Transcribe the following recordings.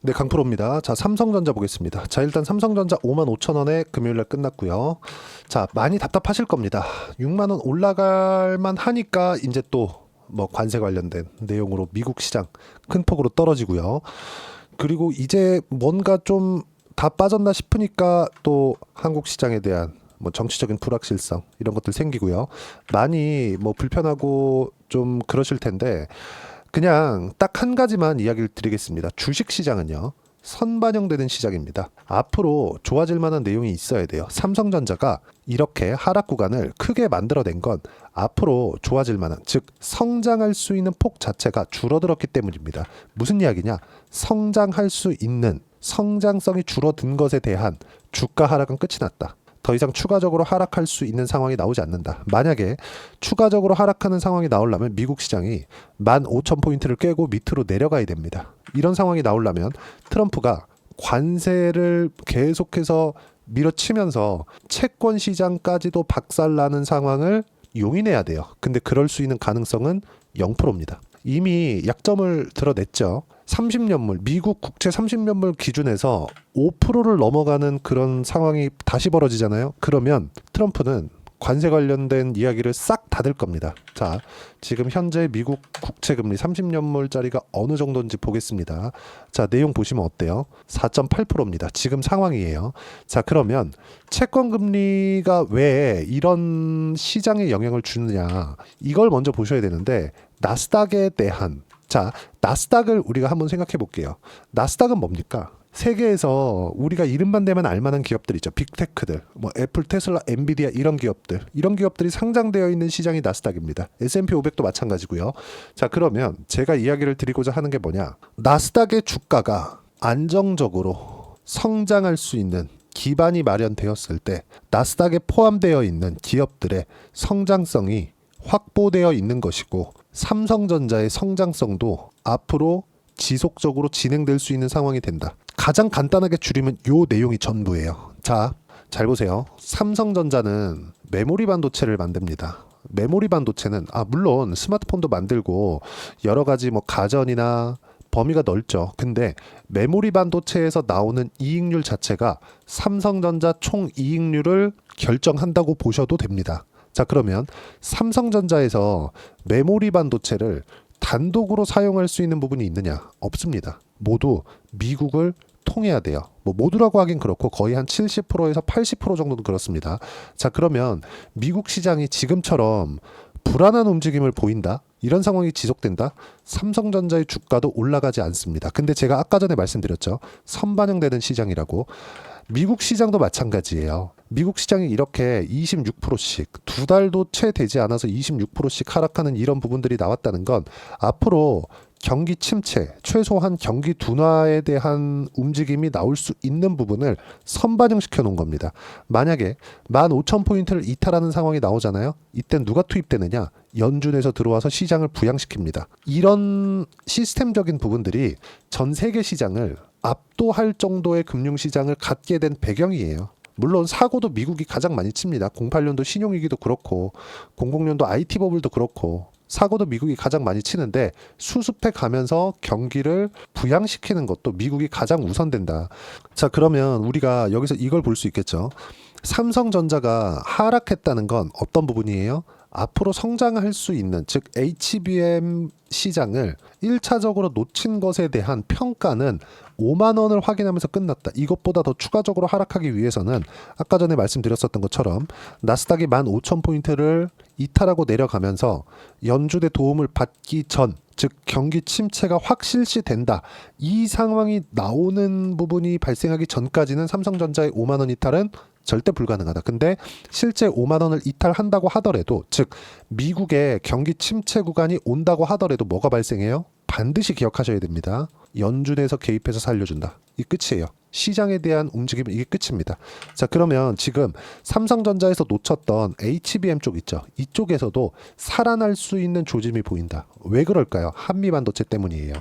네, 강프로입니다. 자, 삼성전자 보겠습니다. 자, 일단 삼성전자 55,000원에 금요일날 끝났고요. 자, 많이 답답하실 겁니다. 6만 원 올라갈 만 하니까 이제 또 뭐 관세 관련된 내용으로 미국 시장 큰 폭으로 떨어지고요. 그리고 이제 뭔가 좀 다 빠졌나 싶으니까 또 한국 시장에 대한 뭐 정치적인 불확실성 이런 것들 생기고요. 많이 뭐 불편하고 좀 그러실 텐데 그냥 딱 한 가지만 이야기를 드리겠습니다. 주식 시장은요. 선반영되는 시장입니다. 앞으로 좋아질 만한 내용이 있어야 돼요. 삼성전자가 이렇게 하락 구간을 크게 만들어낸 건 앞으로 좋아질 만한, 즉 성장할 수 있는 폭 자체가 줄어들었기 때문입니다. 무슨 이야기냐? 성장할 수 있는 성장성이 줄어든 것에 대한 주가 하락은 끝이 났다. 더 이상 추가적으로 하락할 수 있는 상황이 나오지 않는다. 만약에 추가적으로 하락하는 상황이 나오려면 미국 시장이 15,000포인트를 깨고 밑으로 내려가야 됩니다. 이런 상황이 나오려면 트럼프가 관세를 계속해서 밀어치면서 채권 시장까지도 박살나는 상황을 용인해야 돼요. 근데 그럴 수 있는 가능성은 0%입니다. 이미 약점을 드러냈죠. 30년물, 미국 국채 30년물 기준에서 5%를 넘어가는 그런 상황이 다시 벌어지잖아요. 그러면 트럼프는 관세 관련된 이야기를 싹 닫을 겁니다. 자, 지금 현재 미국 국채 금리 30년물짜리가 어느 정도인지 보겠습니다. 자, 내용 보시면 어때요? 4.8%입니다. 지금 상황이에요. 자, 그러면 채권 금리가 왜 이런 시장에 영향을 주느냐? 이걸 먼저 보셔야 되는데 나스닥에 대한, 자, 나스닥을 우리가 한번 생각해 볼게요. 나스닥은 뭡니까? 세계에서 우리가 이름만 대면 알만한 기업들 있죠. 빅테크들, 뭐 애플, 테슬라, 엔비디아 이런 기업들이 상장되어 있는 시장이 나스닥입니다. S&P 500도 마찬가지고요. 자, 그러면 제가 이야기를 드리고자 하는 게 뭐냐? 나스닥의 주가가 안정적으로 성장할 수 있는 기반이 마련되었을 때 나스닥에 포함되어 있는 기업들의 성장성이 확보되어 있는 것이고 삼성전자의 성장성도 앞으로 지속적으로 진행될 수 있는 상황이 된다. 가장 간단하게 줄이면 요 내용이 전부예요. 자, 잘 보세요. 삼성전자는 메모리 반도체를 만듭니다. 메모리 반도체는 물론 스마트폰도 만들고 여러 가지 뭐 가전이나 범위가 넓죠. 근데 메모리 반도체에서 나오는 이익률 자체가 삼성전자 총 이익률을 결정한다고 보셔도 됩니다. 자, 그러면 삼성전자에서 메모리 반도체를 단독으로 사용할 수 있는 부분이 있느냐? 없습니다. 모두 미국을 통해야 돼요. 뭐 모두라고 하긴 그렇고 거의 한 70%에서 80% 정도는 그렇습니다. 자, 그러면 미국 시장이 지금처럼 불안한 움직임을 보인다? 이런 상황이 지속된다? 삼성전자의 주가도 올라가지 않습니다. 근데 제가 아까 전에 말씀드렸죠. 선반영되는 시장이라고. 미국 시장도 마찬가지예요. 미국 시장이 이렇게 26%씩 두 달도 채 되지 않아서 26%씩 하락하는 이런 부분들이 나왔다는 건 앞으로 경기 침체, 최소한 경기 둔화에 대한 움직임이 나올 수 있는 부분을 선반영시켜 놓은 겁니다. 만약에 15,000포인트를 이탈하는 상황이 나오잖아요. 이때 누가 투입되느냐? 연준에서 들어와서 시장을 부양시킵니다. 이런 시스템적인 부분들이 전 세계 시장을 압도할 정도의 금융시장을 갖게 된 배경이에요. 물론 사고도 미국이 가장 많이 칩니다. 08년도 신용위기도 그렇고 00년도 IT 버블도 그렇고 사고도 미국이 가장 많이 치는데 수습해 가면서 경기를 부양시키는 것도 미국이 가장 우선된다. 자, 그러면 우리가 여기서 이걸 볼 수 있겠죠. 삼성전자가 하락했다는 건 어떤 부분이에요? 앞으로 성장할 수 있는, 즉 HBM 시장을 1차적으로 놓친 것에 대한 평가는 5만 원을 확인하면서 끝났다. 이것보다 더 추가적으로 하락하기 위해서는 아까 전에 말씀드렸었던 것처럼 나스닥이 15,000포인트를 이탈하고 내려가면서 연준의 도움을 받기 전, 즉 경기 침체가 확실시 된다. 이 상황이 나오는 부분이 발생하기 전까지는 삼성전자의 5만 원 이탈은 절대 불가능하다. 근데 실제 5만 원을 이탈한다고 하더라도, 즉 미국의 경기 침체 구간이 온다고 하더라도 뭐가 발생해요? 반드시 기억하셔야 됩니다. 연준에서 개입해서 살려준다. 이 끝이에요. 시장에 대한 움직임은 이게 끝입니다. 자, 그러면 지금 삼성전자에서 놓쳤던 HBM 쪽 있죠. 이쪽에서도 살아날 수 있는 조짐이 보인다. 왜 그럴까요? 한미 반도체 때문이에요.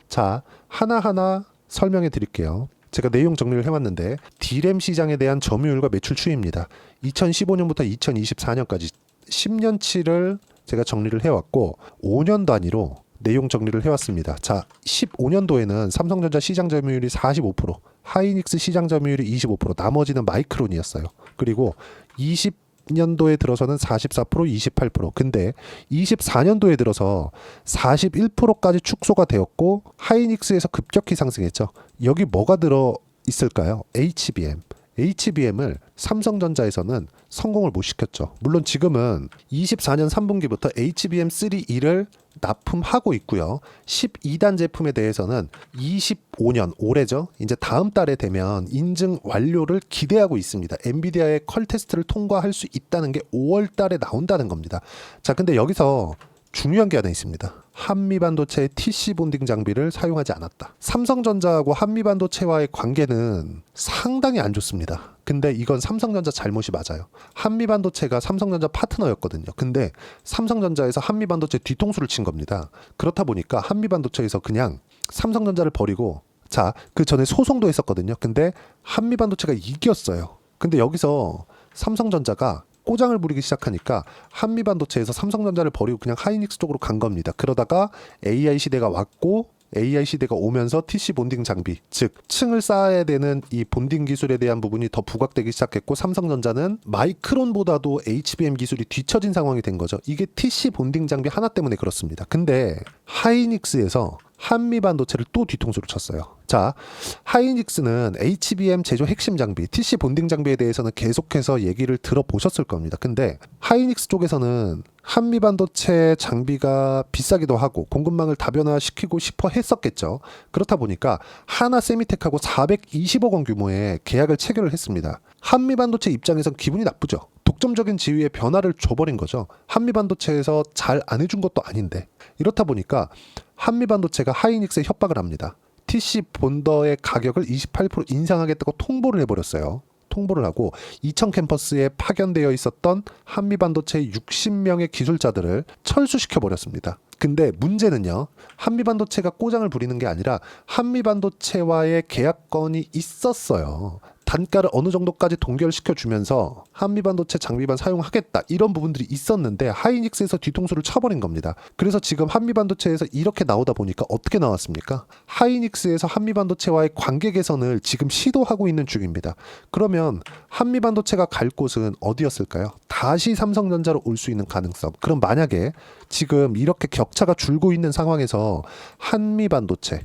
자, 하나하나 설명해 드릴게요. 제가 내용 정리를 해왔는데 D램 시장에 대한 점유율과 매출 추이입니다. 2015년부터 2024년까지 10년치를 제가 정리를 해왔고 5년 단위로 내용 정리를 해왔습니다. 자, 15년도에는 삼성전자 시장 점유율이 45%, 하이닉스 시장 점유율이 25%, 나머지는 마이크론이었어요. 그리고 20년도에 들어서는 44%, 28%. 근데 24년도에 들어서 41%까지 축소가 되었고 하이닉스에서 급격히 상승했죠. 여기 뭐가 들어 있을까요? HBM. HBM을 삼성전자에서는 성공을 못 시켰죠. 물론 지금은 24년 3분기부터 HBM3E를 납품하고 있고요. 12단 제품에 대해서는 25년 올해죠. 이제 다음 달에 되면 인증 완료를 기대하고 있습니다. 엔비디아의 컬 테스트를 통과할 수 있다는 게 5월 달에 나온다는 겁니다. 자, 근데 여기서 중요한 게 하나 있습니다. 한미반도체의 TC 본딩 장비를 사용하지 않았다. 삼성전자하고 한미반도체와의 관계는 상당히 안 좋습니다. 근데 이건 삼성전자 잘못이 맞아요. 한미반도체가 삼성전자 파트너였거든요. 근데 삼성전자에서 한미반도체 뒤통수를 친 겁니다. 그렇다 보니까 한미반도체에서 그냥 삼성전자를 버리고, 자, 그 전에 소송도 했었거든요. 근데 한미반도체가 이겼어요. 근데 여기서 삼성전자가 꼬장을 부리기 시작하니까 한미반도체에서 삼성전자를 버리고 그냥 하이닉스 쪽으로 간 겁니다. 그러다가 AI 시대가 왔고, AI 시대가 오면서 TC 본딩 장비, 즉 층을 쌓아야 되는 이 본딩 기술에 대한 부분이 더 부각되기 시작했고, 삼성전자는 마이크론보다도 HBM 기술이 뒤처진 상황이 된 거죠. 이게 TC 본딩 장비 하나 때문에 그렇습니다. 근데 하이닉스에서 한미반도체를 또 뒤통수를 쳤어요. 자, 하이닉스는 HBM 제조 핵심 장비, TC 본딩 장비에 대해서는 계속해서 얘기를 들어보셨을 겁니다. 근데 하이닉스 쪽에서는 한미반도체 장비가 비싸기도 하고 공급망을 다변화시키고 싶어 했었겠죠. 그렇다 보니까 하나 세미텍하고 420억 원 규모의 계약을 체결을 했습니다. 한미반도체 입장에선 기분이 나쁘죠. 독점적인 지위에 변화를 줘버린 거죠. 한미반도체에서 잘 안 해준 것도 아닌데. 이렇다 보니까 한미반도체가 하이닉스에 협박을 합니다. TC 본더의 가격을 28% 인상하겠다고 통보를 해버렸어요. 통보를 하고 이천 캠퍼스에 파견되어 있었던 한미반도체의 60명의 기술자들을 철수시켜버렸습니다. 근데 문제는요, 한미반도체가 꼬장을 부리는 게 아니라 한미반도체와의 계약건이 있었어요. 단가를 어느 정도까지 동결시켜 주면서 한미반도체 장비만 사용하겠다, 이런 부분들이 있었는데 하이닉스에서 뒤통수를 쳐버린 겁니다. 그래서 지금 한미반도체에서 이렇게 나오다 보니까 어떻게 나왔습니까? 하이닉스에서 한미반도체와의 관계 개선을 지금 시도하고 있는 중입니다. 그러면 한미반도체가 갈 곳은 어디였을까요? 다시 삼성전자로 올 수 있는 가능성. 그럼 만약에 지금 이렇게 격차가 줄고 있는 상황에서 한미반도체의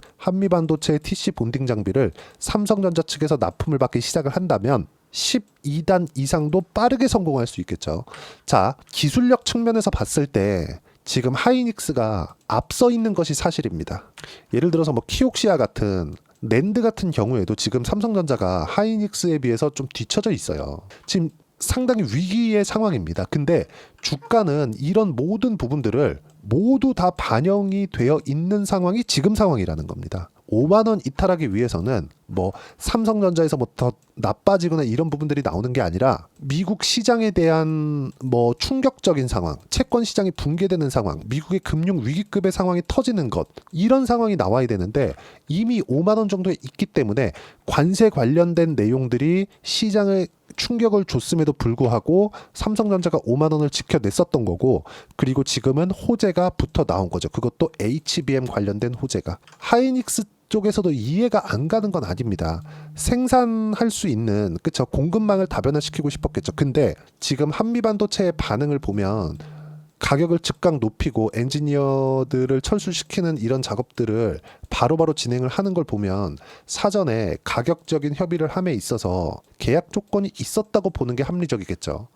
TC 본딩 장비를 삼성전자 측에서 납품을 받기 시작을 한다면 12단 이상도 빠르게 성공할 수 있겠죠. 자, 기술력 측면에서 봤을 때 지금 하이닉스가 앞서 있는 것이 사실입니다. 예를 들어서 뭐 키옥시아 같은 낸드 같은 경우에도 지금 삼성전자가 하이닉스에 비해서 좀 뒤처져 있어요. 지금 상당히 위기의 상황입니다. 근데 주가는 이런 모든 부분들을 모두 다 반영이 되어 있는 상황이 지금 상황이라는 겁니다. 5만 원 이탈하기 위해서는 뭐 삼성전자에서 뭐 더 나빠지거나 이런 부분들이 나오는 게 아니라 미국 시장에 대한 뭐 충격적인 상황, 채권 시장이 붕괴되는 상황, 미국의 금융 위기급의 상황이 터지는 것, 이런 상황이 나와야 되는데 이미 5만 원 정도에 있기 때문에 관세 관련된 내용들이 시장을 충격을 줬음에도 불구하고 삼성전자가 5만 원을 지켜냈었던 거고, 그리고 지금은 호재가 붙어 나온 거죠. 그것도 HBM 관련된 호재가. 하이닉스 쪽에서도 이해가 안 가는 건 아닙니다. 생산할 수 있는, 그쵸, 공급망을 다변화시키고 싶었겠죠. 근데 지금 한미반도체의 반응을 보면 가격을 즉각 높이고 엔지니어들을 철수시키는 이런 작업들을 바로바로 진행을 하는 걸 보면 사전에 가격적인 협의를 함에 있어서 계약 조건이 있었다고 보는 게 합리적이겠죠.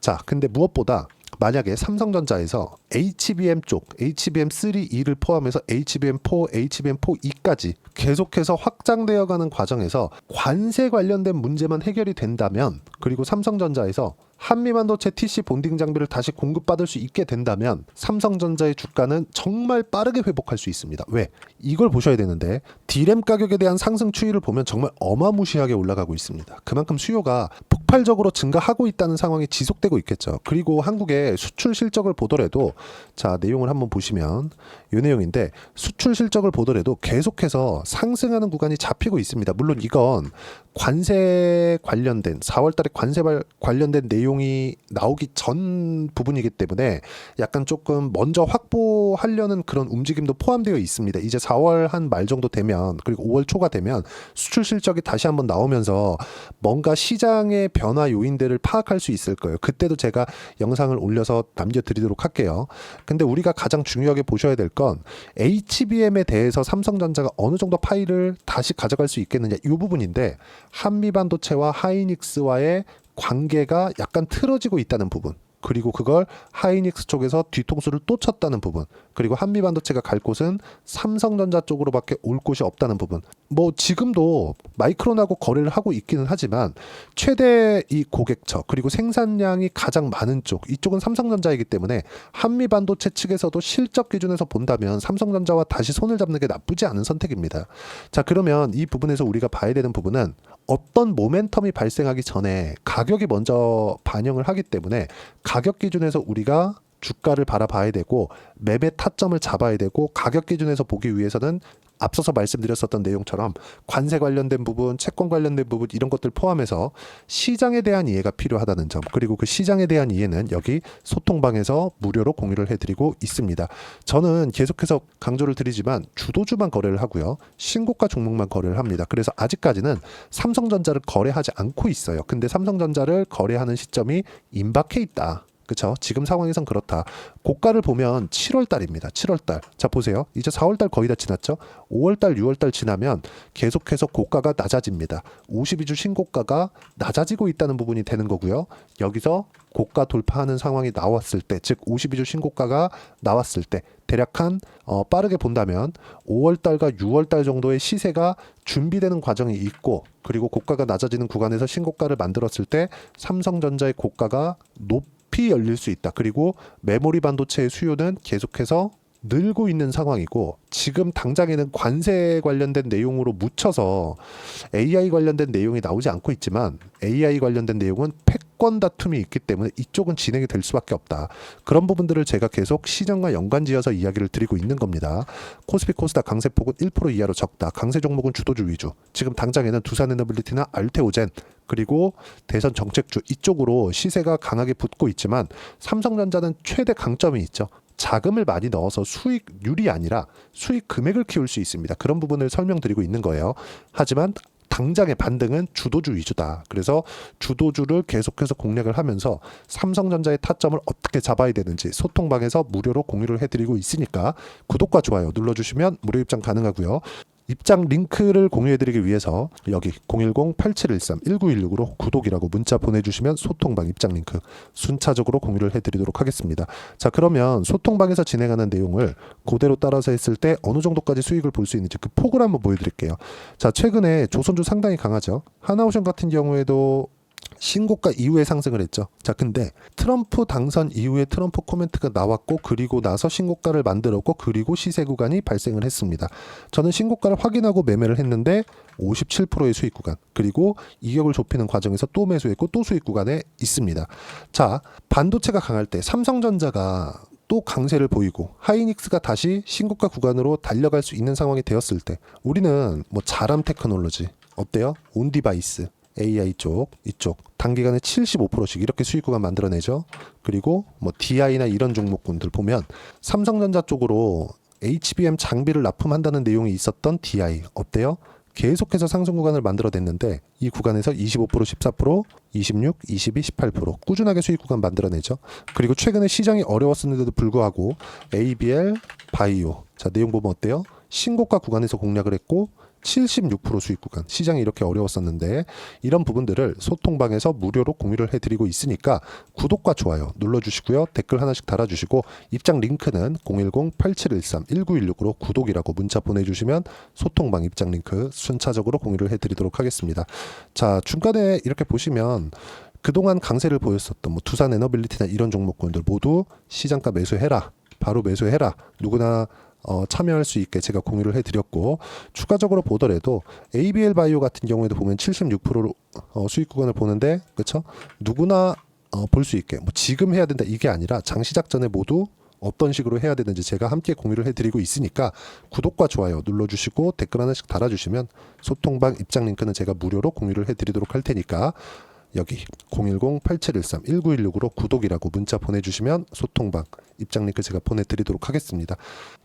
자, 근데 무엇보다 만약에 삼성전자에서 HBM 쪽, HBM3E를 포함해서 HBM4, HBM4E까지 계속해서 확장되어 가는 과정에서 관세 관련된 문제만 해결이 된다면, 그리고 삼성전자에서 한미반도체 TC 본딩 장비를 다시 공급받을 수 있게 된다면 삼성전자의 주가는 정말 빠르게 회복할 수 있습니다. 왜? 이걸 보셔야 되는데, D램 가격에 대한 상승 추이를 보면 정말 어마무시하게 올라가고 있습니다. 그만큼 수요가 폭발적으로 증가하고 있다는 상황이 지속되고 있겠죠. 그리고 한국의 수출 실적을 보더라도, 자, 내용을 한번 보시면 이 내용인데, 수출 실적을 보더라도 계속해서 상승하는 구간이 잡히고 있습니다. 물론 이건 관세 관련된 4월 달에 관세 관련된 내용이 나오기 전 부분이기 때문에 약간 조금 먼저 확보하려는 그런 움직임도 포함되어 있습니다. 이제 4월 한 말 정도 되면, 그리고 5월 초가 되면 수출 실적이 다시 한번 나오면서 뭔가 시장의 변화 요인들을 파악할 수 있을 거예요. 그때도 제가 영상을 올려서 남겨드리도록 할게요. 근데 우리가 가장 중요하게 보셔야 될 건 HBM에 대해서 삼성전자가 어느 정도 파일을 다시 가져갈 수 있겠느냐, 이 부분인데, 한미반도체와 하이닉스와의 관계가 약간 틀어지고 있다는 부분, 그리고 그걸 하이닉스 쪽에서 뒤통수를 또 쳤다는 부분, 그리고 한미반도체가 갈 곳은 삼성전자 쪽으로밖에 올 곳이 없다는 부분. 뭐 지금도 마이크론하고 거래를 하고 있기는 하지만 최대 이 고객처, 그리고 생산량이 가장 많은 쪽, 이쪽은 삼성전자이기 때문에 한미반도체 측에서도 실적 기준에서 본다면 삼성전자와 다시 손을 잡는 게 나쁘지 않은 선택입니다. 자, 그러면 이 부분에서 우리가 봐야 되는 부분은, 어떤 모멘텀이 발생하기 전에 가격이 먼저 반영을 하기 때문에 가격 기준에서 우리가 주가를 바라봐야 되고 매매 타점을 잡아야 되고, 가격 기준에서 보기 위해서는 앞서서 말씀드렸었던 내용처럼 관세 관련된 부분, 채권 관련된 부분, 이런 것들 포함해서 시장에 대한 이해가 필요하다는 점, 그리고 그 시장에 대한 이해는 여기 소통방에서 무료로 공유를 해드리고 있습니다. 저는 계속해서 강조를 드리지만 주도주만 거래를 하고요, 신고가 종목만 거래를 합니다. 그래서 아직까지는 삼성전자를 거래하지 않고 있어요. 근데 삼성전자를 거래하는 시점이 임박해 있다. 그렇죠? 지금 상황에선 그렇다. 고가를 보면 7월 달입니다. 7월 달. 자, 보세요. 이제 4월 달 거의 다 지났죠? 5월 달, 6월 달 지나면 계속해서 고가가 낮아집니다. 52주 신고가가 낮아지고 있다는 부분이 되는 거고요. 여기서 고가 돌파하는 상황이 나왔을 때, 즉 52주 신고가가 나왔을 때 대략 한 빠르게 본다면 5월 달과 6월 달 정도의 시세가 준비되는 과정이 있고, 그리고 고가가 낮아지는 구간에서 신고가를 만들었을 때 삼성전자의 고가가 높이 열릴 수 있다. 그리고 메모리 반도체의 수요는 계속해서 늘고 있는 상황이고, 지금 당장에는 관세 관련된 내용으로 묻혀서 AI 관련된 내용이 나오지 않고 있지만, AI 관련된 내용은 패권 다툼이 있기 때문에 이쪽은 진행이 될 수밖에 없다. 그런 부분들을 제가 계속 시장과 연관지어서 이야기를 드리고 있는 겁니다. 코스피 코스닥 강세폭은 1% 이하로 적다. 강세 종목은 주도주 위주. 지금 당장에는 두산에너빌리티나 알테오젠, 그리고 대선 정책주, 이쪽으로 시세가 강하게 붙고 있지만 삼성전자는 최대 강점이 있죠. 자금을 많이 넣어서 수익률이 아니라 수익 금액을 키울 수 있습니다. 그런 부분을 설명드리고 있는 거예요. 하지만 당장의 반등은 주도주 위주다. 그래서 주도주를 계속해서 공략을 하면서 삼성전자의 타점을 어떻게 잡아야 되는지 소통방에서 무료로 공유를 해드리고 있으니까 구독과 좋아요 눌러주시면 무료 입장 가능하고요. 입장 링크를 공유해드리기 위해서 여기 010-8713-1916으로 구독이라고 문자 보내주시면 소통방 입장 링크 순차적으로 공유를 해드리도록 하겠습니다. 자, 그러면 소통방에서 진행하는 내용을 그대로 따라서 했을 때 어느 정도까지 수익을 볼 수 있는지 그 폭을 한번 보여드릴게요. 자, 최근에 조선주 상당히 강하죠. 하나오션 같은 경우에도 신고가 이후에 상승을 했죠. 자, 근데 트럼프 당선 이후에 트럼프 코멘트가 나왔고, 그리고 나서 신고가를 만들었고, 그리고 시세 구간이 발생을 했습니다. 저는 신고가를 확인하고 매매를 했는데 57%의 수익 구간, 그리고 이격을 좁히는 과정에서 또 매수했고 또 수익 구간에 있습니다. 자, 반도체가 강할 때 삼성전자가 또 강세를 보이고 하이닉스가 다시 신고가 구간으로 달려갈 수 있는 상황이 되었을 때, 우리는 뭐 자람 테크놀로지 어때요? 온디바이스 AI 쪽, 이쪽 단기간에 75%씩 이렇게 수익 구간 만들어내죠. 그리고 뭐 DI나 이런 종목군들 보면 삼성전자 쪽으로 HBM 장비를 납품한다는 내용이 있었던 DI 어때요? 계속해서 상승 구간을 만들어냈는데 이 구간에서 25%, 14%, 26, 22, 18% 꾸준하게 수익 구간 만들어내죠. 그리고 최근에 시장이 어려웠었는데도 불구하고 ABL, 바이오, 자 내용 보면 어때요? 신고가 구간에서 공략을 했고 76% 수익 구간, 시장이 이렇게 어려웠었는데 이런 부분들을 소통방에서 무료로 공유를 해드리고 있으니까 구독과 좋아요 눌러주시고요. 댓글 하나씩 달아주시고 입장 링크는 010-8713-1916으로 구독이라고 문자 보내주시면 소통방 입장 링크 순차적으로 공유를 해드리도록 하겠습니다. 자, 중간에 이렇게 보시면 그동안 강세를 보였었던 뭐 두산 에너빌리티나 이런 종목군들 모두 시장가 매수해라, 바로 매수해라, 누구나 참여할 수 있게 제가 공유를 해드렸고, 추가적으로 보더라도 ABL 바이오 같은 경우에도 보면 76% 수익 구간을 보는데, 그렇죠? 누구나 볼 수 있게 뭐 지금 해야 된다 이게 아니라 장 시작 전에 모두 어떤 식으로 해야 되는지 제가 함께 공유를 해드리고 있으니까 구독과 좋아요 눌러주시고 댓글 하나씩 달아주시면 소통방 입장 링크는 제가 무료로 공유를 해드리도록 할 테니까 여기 010-8713-1916으로 구독이라고 문자 보내주시면 소통방 입장 링크 제가 보내드리도록 하겠습니다.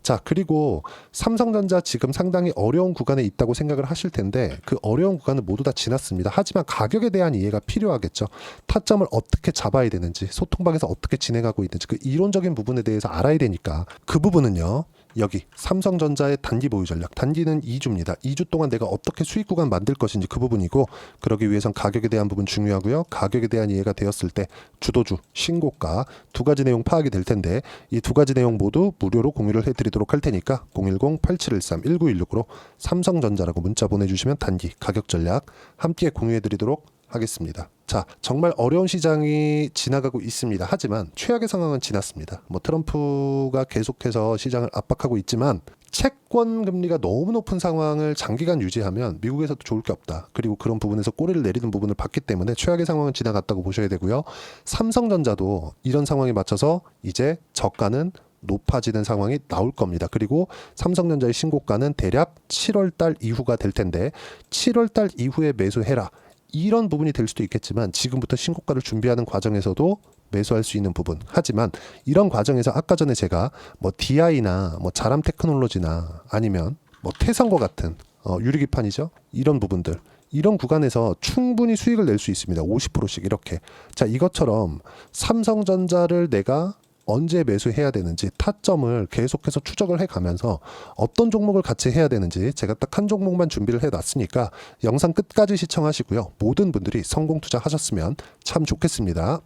자, 그리고 삼성전자 지금 상당히 어려운 구간에 있다고 생각을 하실 텐데 그 어려운 구간은 모두 다 지났습니다. 하지만 가격에 대한 이해가 필요하겠죠. 타점을 어떻게 잡아야 되는지, 소통방에서 어떻게 진행하고 있는지 그 이론적인 부분에 대해서 알아야 되니까 그 부분은요. 여기 삼성전자의 단기 보유 전략, 단기는 2주입니다. 2주 동안 내가 어떻게 수익 구간 만들 것인지 그 부분이고, 그러기 위해선 가격에 대한 부분 중요하고요. 가격에 대한 이해가 되었을 때 주도주, 신고가 두 가지 내용 파악이 될 텐데 이 두 가지 내용 모두 무료로 공유를 해드리도록 할 테니까 010-8713-1916으로 삼성전자라고 문자 보내주시면 단기 가격 전략 함께 공유해드리도록 하겠습니다. 자, 정말 어려운 시장이 지나가고 있습니다. 하지만 최악의 상황은 지났습니다. 트럼프가 계속해서 시장을 압박하고 있지만 채권 금리가 너무 높은 상황을 장기간 유지하면 미국에서도 좋을 게 없다. 그리고 그런 부분에서 꼬리를 내리는 부분을 봤기 때문에 최악의 상황은 지나갔다고 보셔야 되고요. 삼성전자도 이런 상황에 맞춰서 이제 저가는 높아지는 상황이 나올 겁니다. 그리고 삼성전자의 신고가는 대략 7월 달 이후가 될 텐데 7월 달 이후에 매수해라. 이런 부분이 될 수도 있겠지만 지금부터 신고가를 준비하는 과정에서도 매수할 수 있는 부분. 하지만 이런 과정에서 아까 전에 제가 DI나 자람 테크놀로지나 아니면 태산과 같은 유리기판이죠. 이런 부분들. 이런 구간에서 충분히 수익을 낼 수 있습니다. 50%씩 이렇게. 자, 이것처럼 삼성전자를 내가 언제 매수해야 되는지 타점을 계속해서 추적을 해가면서 어떤 종목을 같이 해야 되는지 제가 딱 한 종목만 준비를 해놨으니까 영상 끝까지 시청하시고요. 모든 분들이 성공 투자하셨으면 참 좋겠습니다.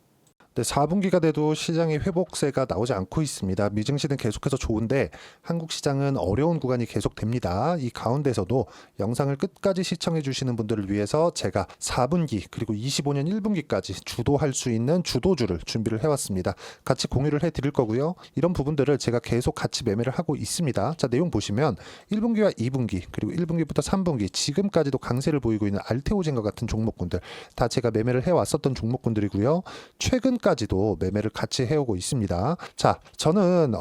네, 4분기가 돼도 시장의 회복세가 나오지 않고 있습니다. 미증시는 계속해서 좋은데 한국 시장은 어려운 구간이 계속됩니다. 이 가운데서도 영상을 끝까지 시청해 주시는 분들을 위해서 제가 4분기 그리고 25년 1분기까지 주도할 수 있는 주도주를 준비를 해왔습니다. 같이 공유를 해드릴 거고요. 이런 부분들을 제가 계속 같이 매매를 하고 있습니다. 자, 내용 보시면 1분기와 2분기 그리고 1분기부터 3분기 지금까지도 강세를 보이고 있는 알테오젠과 같은 종목군들 다 제가 매매를 해왔었던 종목군들이고요. 최근까지도 매매를 같이 해오고 있습니다. 자, 저는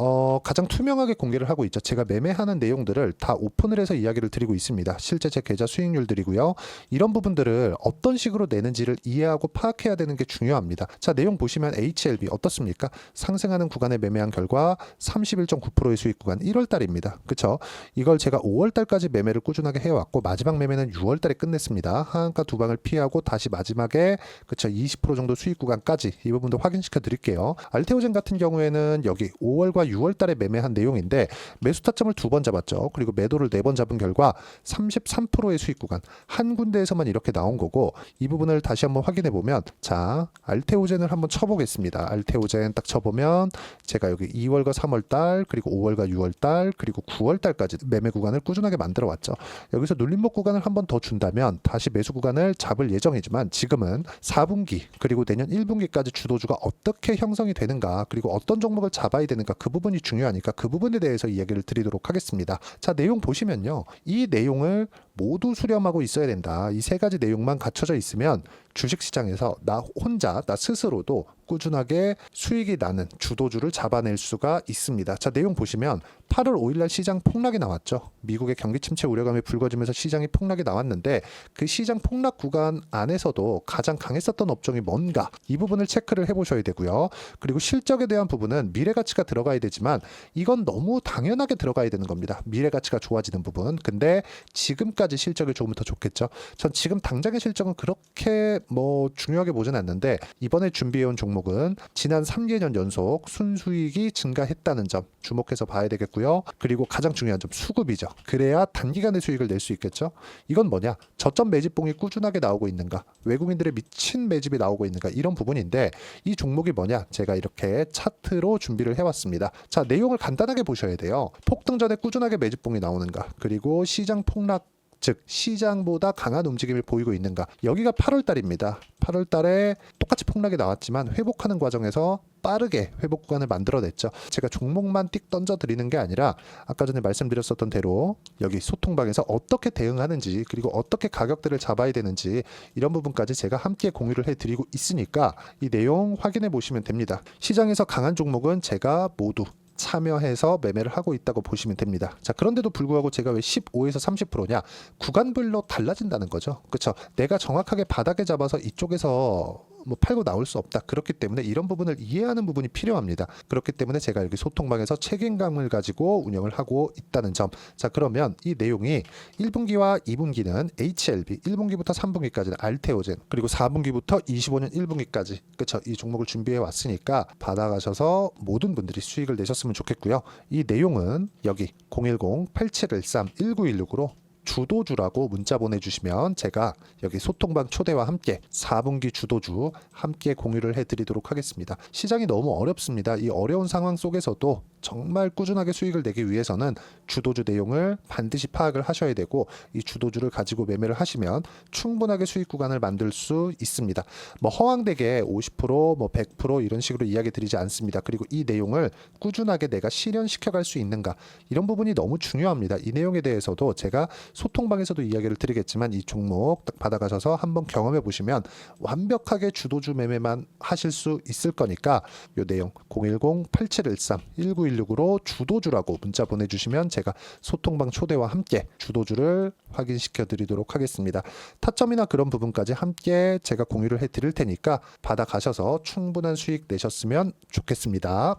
가장 투명하게 공개를 하고 있죠. 제가 매매하는 내용들을 다 오픈을 해서 이야기를 드리고 있습니다. 실제 제 계좌 수익률들이고요. 이런 부분들을 어떤 식으로 내는지를 이해하고 파악해야 되는 게 중요합니다. 자, 내용 보시면 HLB 어떻습니까? 상승하는 구간에 매매한 결과 31.9%의 수익 구간 1월 달입니다. 그쵸? 이걸 제가 5월 달까지 매매를 꾸준하게 해왔고 마지막 매매는 6월 달에 끝냈습니다. 하한가 두 방을 피하고 다시 마지막에 그쵸 20% 정도 수익 구간까지 이 부분도 확인시켜 드릴게요. 알테오젠 같은 경우에는 여기 5월과 6월 달에 매매한 내용인데 매수 타점을 2번 잡았죠. 그리고 매도를 4번 잡은 결과 33%의 수익 구간 한 군데에서만 이렇게 나온 거고 이 부분을 다시 한번 확인해 보면 자, 알테오젠을 한번 쳐보겠습니다. 알테오젠 딱 쳐보면 제가 여기 2월과 3월 달 그리고 5월과 6월 달 그리고 9월 달까지 매매 구간을 꾸준하게 만들어 왔죠. 여기서 눌림목 구간을 한번 더 준다면 다시 매수 구간을 잡을 예정이지만 지금은 4분기 그리고 내년 1분기까지 주도주가 어떻게 형성이 되는가 그리고 어떤 종목을 잡아야 되는가 그 부분이 중요하니까 그 부분에 대해서 이야기를 드리도록 하겠습니다. 자, 내용 보시면요. 이 내용을 모두 수렴하고 있어야 된다. 이 세 가지 내용만 갖춰져 있으면 주식시장에서 나 혼자 나 스스로도 꾸준하게 수익이 나는 주도주를 잡아낼 수가 있습니다. 자, 내용 보시면 8월 5일날 시장 폭락이 나왔죠. 미국의 경기 침체 우려감이 불거지면서 시장이 폭락이 나왔는데 그 시장 폭락 구간 안에서도 가장 강했었던 업종이 뭔가 이 부분을 체크를 해보셔야 되고요. 그리고 실적에 대한 부분은 미래가치가 들어가야 되지만 이건 너무 당연하게 들어가야 되는 겁니다. 미래가치가 좋아지는 부분. 근데 지금까지 실적이 조금 더 좋겠죠. 전 지금 당장의 실적은 그렇게 중요하게 보진 않는데 이번에 준비해온 종목은 지난 3개년 연속 순수익이 증가했다는 점 주목해서 봐야 되겠고요. 그리고 가장 중요한 점 수급이죠. 그래야 단기간에 수익을 낼 수 있겠죠. 이건 뭐냐? 저점 매집봉이 꾸준하게 나오고 있는가? 외국인들의 미친 매집이 나오고 있는가? 이런 부분인데 이 종목이 뭐냐? 제가 이렇게 차트로 준비를 해왔습니다. 자, 내용을 간단하게 보셔야 돼요. 폭등 전에 꾸준하게 매집봉이 나오는가? 그리고 시장 폭락 즉 시장보다 강한 움직임을 보이고 있는가. 여기가 8월 달입니다. 8월 달에 똑같이 폭락이 나왔지만 회복하는 과정에서 빠르게 회복 구간을 만들어냈죠. 제가 종목만 띡 던져드리는 게 아니라 아까 전에 말씀드렸었던 대로 여기 소통방에서 어떻게 대응하는지 그리고 어떻게 가격대를 잡아야 되는지 이런 부분까지 제가 함께 공유를 해드리고 있으니까 이 내용 확인해 보시면 됩니다. 시장에서 강한 종목은 제가 모두 참여해서 매매를 하고 있다고 보시면 됩니다. 자, 그런데도 불구하고 제가 왜 15에서 30%냐? 구간별로 달라진다는 거죠. 그렇죠? 내가 정확하게 바닥에 잡아서 이쪽에서 뭐 팔고 나올 수 없다. 그렇기 때문에 이런 부분을 이해하는 부분이 필요합니다. 그렇기 때문에 제가 여기 소통방에서 책임감을 가지고 운영을 하고 있다는 점. 자, 그러면 이 내용이 1분기와 2분기는 HLB, 1분기부터 3분기까지는 알테오젠, 그리고 4분기부터 25년 1분기까지, 그렇죠? 이 종목을 준비해 왔으니까 받아가셔서 모든 분들이 수익을 내셨으면 좋겠고요. 이 내용은 여기 010-8713-1916으로 주도주라고 문자 보내주시면 제가 여기 소통방 초대와 함께 4분기 주도주 함께 공유를 해드리도록 하겠습니다. 시장이 너무 어렵습니다. 이 어려운 상황 속에서도 정말 꾸준하게 수익을 내기 위해서는 주도주 내용을 반드시 파악을 하셔야 되고, 이 주도주를 가지고 매매를 하시면 충분하게 수익 구간을 만들 수 있습니다. 뭐 허황되게 50%, 뭐 100% 이런 식으로 이야기 드리지 않습니다. 그리고 이 내용을 꾸준하게 내가 실현시켜 갈 수 있는가, 이런 부분이 너무 중요합니다. 이 내용에 대해서도 제가 소통방에서도 이야기를 드리겠지만 이 종목 딱 받아가셔서 한번 경험해 보시면 완벽하게 주도주 매매만 하실 수 있을 거니까 이 내용 010-8713-1916으로 주도주라고 문자 보내주시면 제가 소통방 초대와 함께 주도주를 확인시켜 드리도록 하겠습니다. 타점이나 그런 부분까지 함께 제가 공유를 해 드릴 테니까 받아가셔서 충분한 수익 내셨으면 좋겠습니다.